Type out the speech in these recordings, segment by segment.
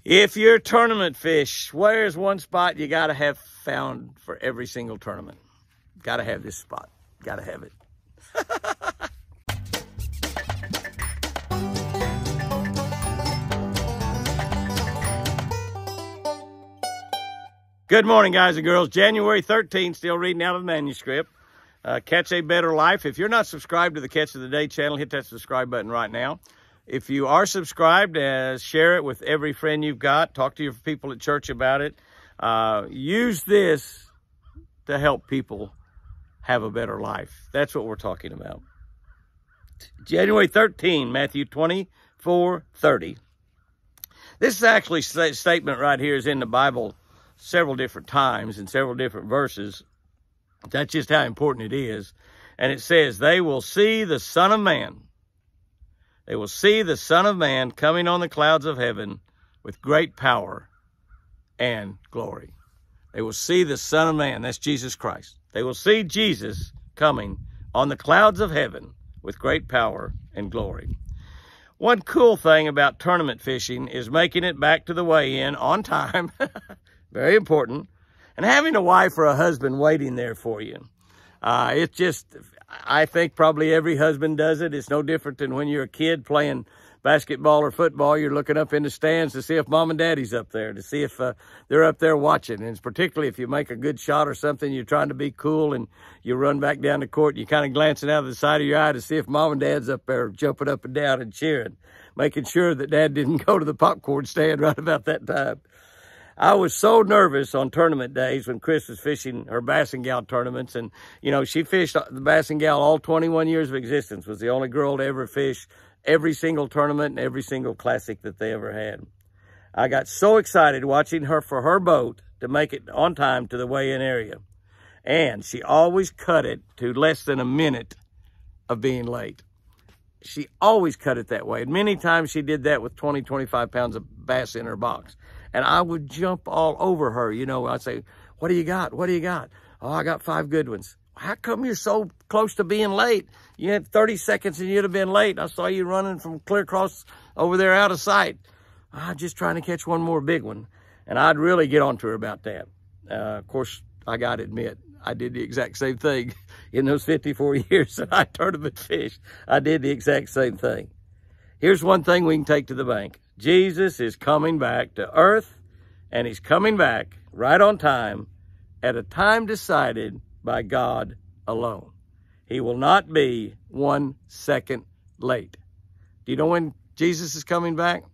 If you're a tournament fish, where's one spot you got to have found for every single tournament? Got to have this spot. Got to have it. Good morning, guys and girls. January 13th, still reading out of the manuscript. Catch a Better Life. If you're not subscribed to the Catch of the Day channel, hit that subscribe button right now. If you are subscribed, share it with every friend you've got. Talk to your people at church about it. Use this to help people have a better life. That's what we're talking about. January 13, Matthew 24:30. This is actually a statement right here is in the Bible several different times in several different verses. That's just how important it is. And it says, they will see the Son of Man. They will see the Son of Man coming on the clouds of heaven with great power and glory. They will see the Son of Man. That's Jesus Christ. They will see Jesus coming on the clouds of heaven with great power and glory. One cool thing about tournament fishing is making it back to the weigh-in on time. Very important. And having a wife or a husband waiting there for you. It's just, I think probably every husband does it. It's no different than when you're a kid playing basketball or football. You're looking up in the stands to see if mom and daddy's up there, to see if they're up there watching. And particularly if you make a good shot or something, you're trying to be cool and you run back down the court and you're kind of glancing out of the side of your eye to see if mom and dad's up there jumping up and down and cheering, making sure that dad didn't go to the popcorn stand right about that time. I was so nervous on tournament days when Chris was fishing her Bass and Gal tournaments. And, you know, she fished the Bass and Gal all 21 years of existence, was the only girl to ever fish every single tournament and every single classic that they ever had. I got so excited watching her for her boat to make it on time to the weigh-in area. And she always cut it to less than a minute of being late. She always cut it that way. And many times she did that with 20, 25 pounds of bass in her box. And I would jump all over her. You know, I'd say, what do you got? What do you got? Oh, I got 5 good ones. How come you're so close to being late? You had 30 seconds and you'd have been late. I saw you running from clear across over there out of sight. I'm just trying to catch one more big one. And I'd really get on to her about that. Of course, I got to admit, I did the exact same thing in those 54 years that I tournament fished. I did the exact same thing. Here's one thing we can take to the bank. Jesus is coming back to earth, and he's coming back right on time at a time decided by God alone. He will not be 1 second late. Do you know when Jesus is coming back?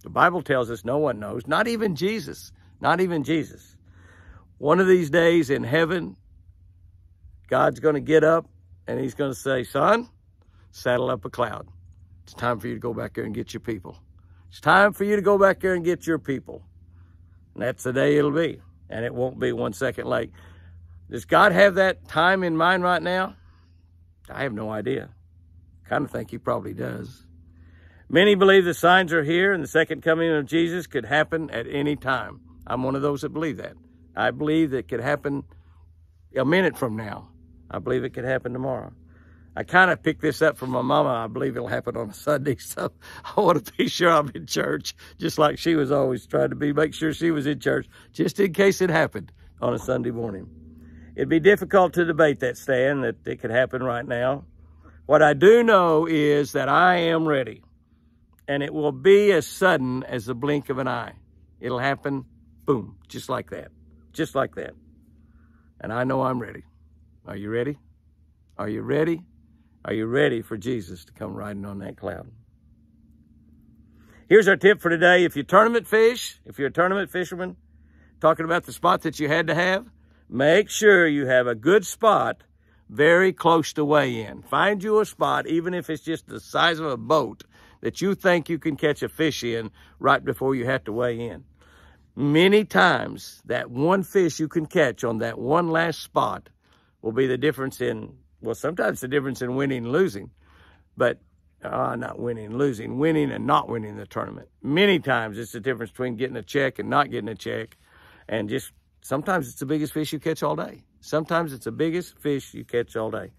The Bible tells us no one knows, not even Jesus, not even Jesus. One of these days in heaven, God's going to get up and he's going to say, son, saddle up a cloud. It's time for you to go back there and get your people. It's time for you to go back there and get your people. And that's the day it'll be. And it won't be 1 second late. Does God have that time in mind right now? I have no idea. Kind of think he probably does. Many believe the signs are here and the second coming of Jesus could happen at any time. I'm one of those that believe that. I believe that it could happen a minute from now. I believe it could happen tomorrow. I kind of picked this up from my mama. I believe it'll happen on a Sunday, so I want to be sure I'm in church, just like she was always trying to be, make sure she was in church, just in case it happened on a Sunday morning. It'd be difficult to debate that, Stan, that it could happen right now. What I do know is that I am ready, and it will be as sudden as the blink of an eye. It'll happen, boom, just like that, just like that. And I know I'm ready. Are you ready? Are you ready? Are you ready for Jesus to come riding on that cloud? Here's our tip for today. If you tournament fish, if you're a tournament fisherman, talking about the spot that you had to have, make sure you have a good spot very close to weigh-in. Find you a spot, even if it's just the size of a boat, that you think you can catch a fish in right before you have to weigh in. Many times, that one fish you can catch on that one last spot will be the difference in, well, sometimes the difference in winning and losing, but not winning and losing, winning and not winning the tournament. Many times it's the difference between getting a check and not getting a check, and just sometimes it's the biggest fish you catch all day. Sometimes it's the biggest fish you catch all day.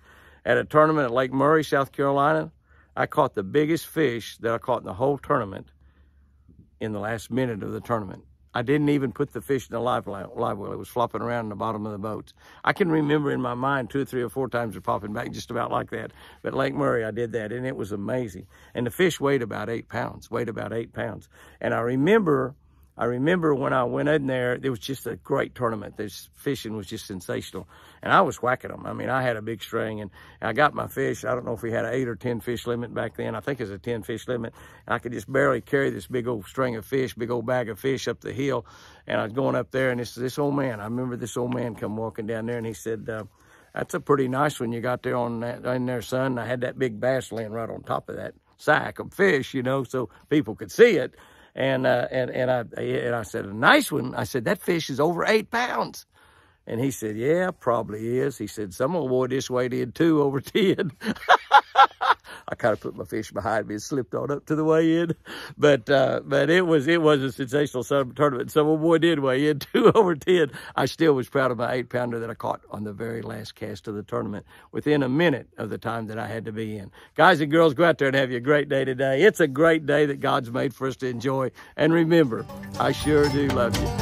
At a tournament at Lake Murray, South Carolina, I caught the biggest fish that I caught in the whole tournament in the last minute of the tournament. I didn't even put the fish in the live well. It was flopping around in the bottom of the boats. I can remember in my mind 2 or 3 or 4 times it popping back just about like that. But Lake Murray, I did that, and it was amazing. And the fish weighed about 8 pounds, And I remember when I went in there, it was just a great tournament. This fishing was just sensational. And I was whacking them. I mean, I had a big string, and I got my fish. I don't know if we had an 8 or 10 fish limit back then. I think it was a 10 fish limit. I could just barely carry this big old string of fish, big old bag of fish up the hill. And I was going up there, and this old man, I remember this old man come walking down there, and he said, that's a pretty nice one you got there in there, son. And I had that big bass laying right on top of that sack of fish, you know, so people could see it. And I said, a nice one. I said, that fish is over 8 pounds. And he said, yeah, probably is. He said, some old boy this weighed in 2 over 10. I kind of put my fish behind me and slipped on up to the weigh in. But it was a sensational tournament. Some old boy did weigh in 2 over 10. I still was proud of my 8-pounder that I caught on the very last cast of the tournament within a minute of the time that I had to be in. Guys and girls, go out there and have you a great day today. It's a great day that God's made for us to enjoy. And remember, I sure do love you.